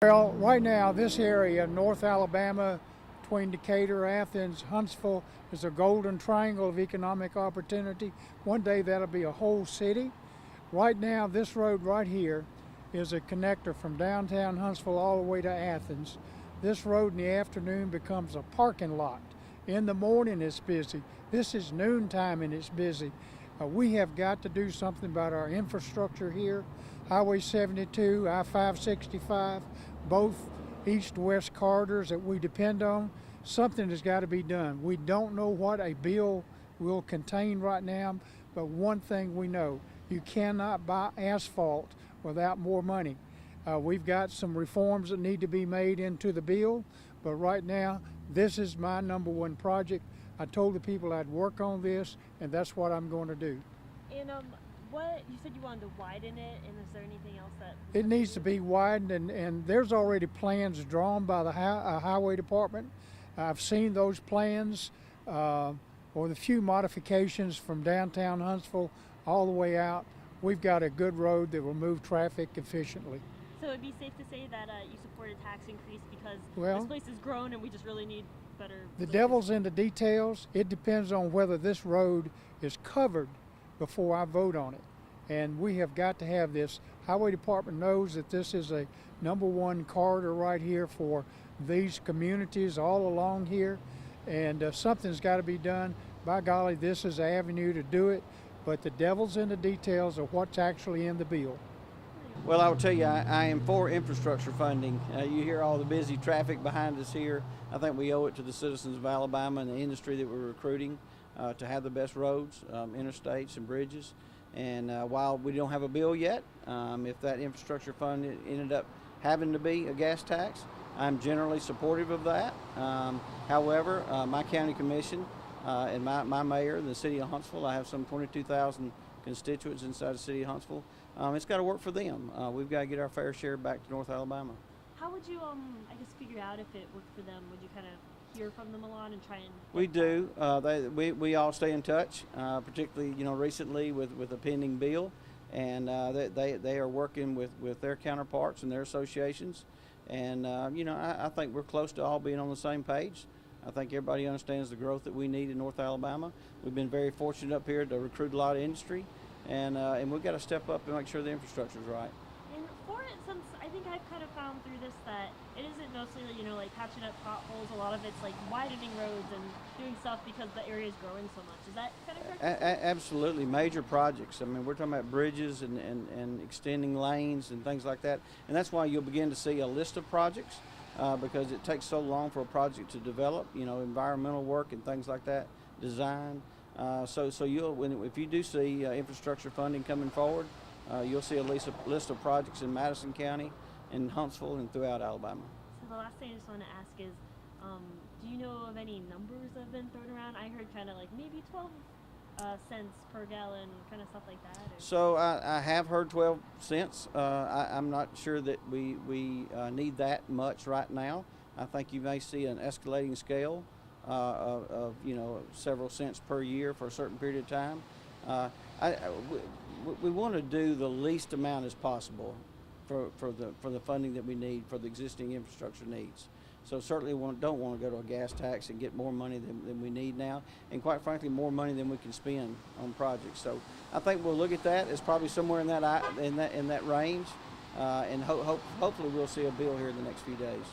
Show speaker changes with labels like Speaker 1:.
Speaker 1: Well, right now, this area, North Alabama, between Decatur, Athens, Huntsville, is a golden triangle of economic opportunity. One day that'll be a whole city. Right now, this road right here is a connector from downtown Huntsville all the way to Athens. This road in the afternoon becomes a parking lot. In the morning, it's busy. This is noontime and it's busy. We have got to do something about our infrastructure here. Highway 72, I-565, both east-west corridors that we depend on. Something has got to be done. We don't know what a bill will contain right now, but one thing we know, you cannot buy asphalt without more money. We've got some reforms that need to be made into the bill, but right now, this is my number one project. I told the people I'd work on this, and that's what I'm going to do.
Speaker 2: And what you said you wanted to widen it, and is there anything else that
Speaker 1: it needs to be widened? And there's already plans drawn by the highway department. I've seen those plans, or the few modifications from downtown Huntsville all the way out. We've got a good road that will move traffic efficiently.
Speaker 2: So it'd be safe to say that you support a tax increase because
Speaker 1: Well,
Speaker 2: this place has grown and we just really need better.
Speaker 1: The devil's in the details. It depends on whether this road is covered before I vote on it. And we have got to have this. Highway Department knows that this is a number one corridor right here for these communities all along here. And something's got to be done. By golly, this is the avenue to do it. But the devil's in the details of what's actually in the bill.
Speaker 3: Well, I will tell you, I am for infrastructure funding. You hear all the busy traffic behind us here. I think we owe it to the citizens of Alabama and the industry that we're recruiting to have the best roads, interstates, and bridges. And while we don't have a bill yet, if that infrastructure fund ended up having to be a gas tax, I'm generally supportive of that. However, my county commission and my mayor, the city of Huntsville, I have some 22,000 constituents inside the city of Huntsville. It's got to work for them. We've got to get our fair share back to North Alabama.
Speaker 2: How would you, I guess, figure out if it worked for them? Would you kind of hear from them a lot and try and?
Speaker 3: We do. We all stay in touch, particularly recently with a pending bill, and they are working with their counterparts and their associations, and I think we're close to all being on the same page. I think everybody understands the growth that we need in North Alabama. We've been very fortunate up here to recruit a lot of industry, and we've got to step up and make sure the infrastructure is right.
Speaker 2: And for instance, I think I've kind of found through this that it isn't mostly, like patching up potholes. A lot of it's like widening roads and doing stuff because the area is growing so much. Is that kind of correct?
Speaker 3: Absolutely, major projects. I mean, we're talking about bridges and extending lanes and things like that. And that's why you'll begin to see a list of projects because it takes so long for a project to develop, environmental work and things like that, design. So if you do see infrastructure funding coming forward, you'll see a list of projects in Madison County, in Huntsville, and throughout Alabama.
Speaker 2: So the last thing I just want to ask is, do you know of any numbers that have been thrown around? I heard kind of like maybe 12 cents per gallon, kind of stuff like that.
Speaker 3: So I have heard 12 cents. I'm not sure that we need that much right now. I think you may see an escalating scale of several cents per year for a certain period of time. We want to do the least amount as possible for the funding that we need for the existing infrastructure needs. So certainly don't want to go to a gas tax and get more money than we need now, and quite frankly more money than we can spend on projects. So I think we'll look at that as probably somewhere in that range, and hopefully we'll see a bill here in the next few days.